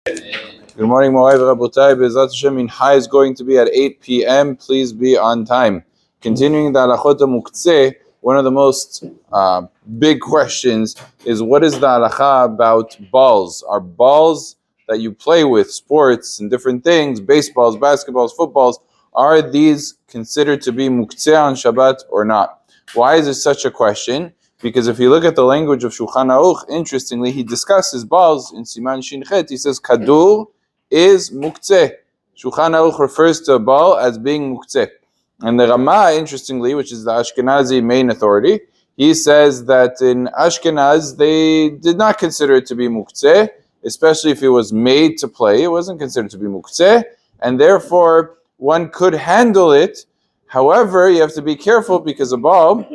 Good morning, Moray Rabotai. Bezat Hashem, Mincha is going to be at 8 p.m. Please be on time. Continuing the Halachot Muktze, one of the most big questions is what is the Halacha about balls? Are balls that you play with, sports and different things, baseballs, basketballs, footballs, are these considered to be Muktze on Shabbat or not? Why is it such a question? Because if you look at the language of Shulchan Aruch, interestingly, he discusses balls in Siman Shin Chet. He says, Kadur is Muktze. Shulchan Aruch refers to a ball as being Muktze. And the Rama, interestingly, which is the Ashkenazi main authority, he says that in Ashkenaz, they did not consider it to be Muktze, especially if it was made to play. It wasn't considered to be Muktze, and therefore one could handle it. However, you have to be careful because a ball,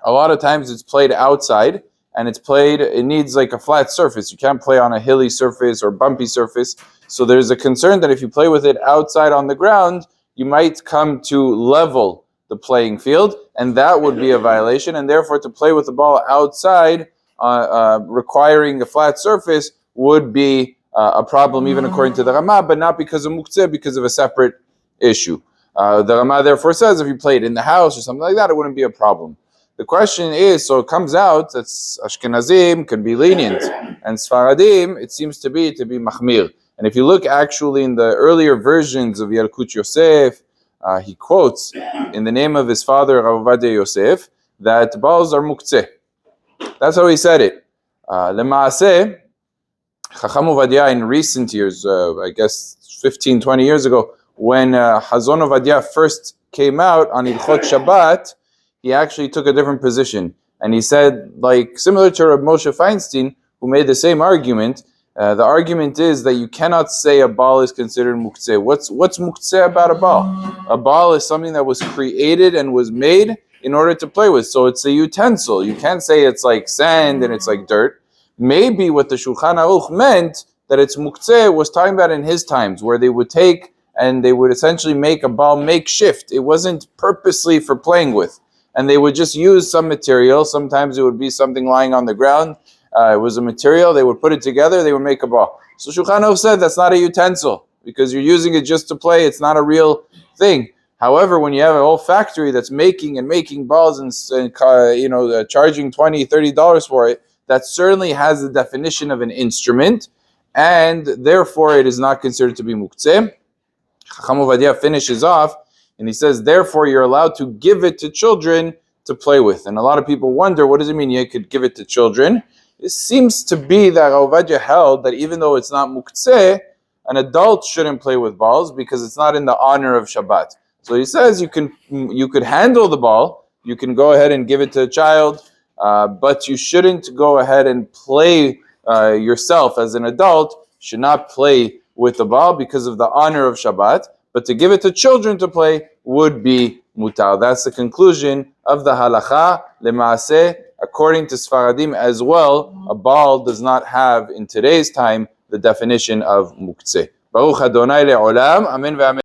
a lot of times it's played outside, and it needs like a flat surface. You can't play on a hilly surface or bumpy surface. So there's a concern that if you play with it outside on the ground, you might come to level the playing field, and that would be a violation. And therefore, to play with the ball outside, requiring a flat surface, would be a problem, even according to the Rama, but not because of Muktze, because of a separate issue. The Rama therefore says if you played in the house or something like that, it wouldn't be a problem. The question is, so it comes out that Ashkenazim can be lenient, and Sfaradim, it seems to be Mahmir. And if you look actually in the earlier versions of Yalkut Yosef, he quotes in the name of his father, Rav Ovadia Yosef, that balls are Muktze. That's how he said it. Lemaaseh, Chacham Ovadia in recent years, I guess 15, 20 years ago, when Hazon Ovadia first came out on Ilchot Shabbat, he actually took a different position. And he said, like, similar to Reb Moshe Feinstein, who made the same argument, the argument is that you cannot say a ball is considered Muktze. What's Muktze about a ball? A ball is something that was created and was made in order to play with. So it's a utensil. You can't say it's like sand and it's like dirt. Maybe what the Shulchan Aruch meant, that it's Muktze, was talking about in his times, where they would take and they would essentially make a ball makeshift. It wasn't purposely for playing with. And they would just use some material. Sometimes it would be something lying on the ground. It was a material. They would put it together. They would make a ball. So Shulchan Aruch said that's not a utensil because you're using it just to play. It's not a real thing. However, when you have a whole factory that's making balls and charging $20, $30 for it, that certainly has the definition of an instrument, and therefore it is not considered to be Muktze. Chacham Ovadia finishes off, and he says, therefore, you're allowed to give it to children to play with. And a lot of people wonder, what does it mean you could give it to children? It seems to be that Ovadia held that even though it's not Muktze, an adult shouldn't play with balls because it's not in the honor of Shabbat. So he says you could handle the ball, you can go ahead and give it to a child, but you shouldn't go ahead and play yourself as an adult, should not play with the ball because of the honor of Shabbat. But to give it to children to play would be mutar. That's the conclusion of the halacha. Lemaaseh, according to Sfaradim as well, a ball does not have, in today's time, the definition of muktze. Baruch Adonai le'olam. Amen ve'amen.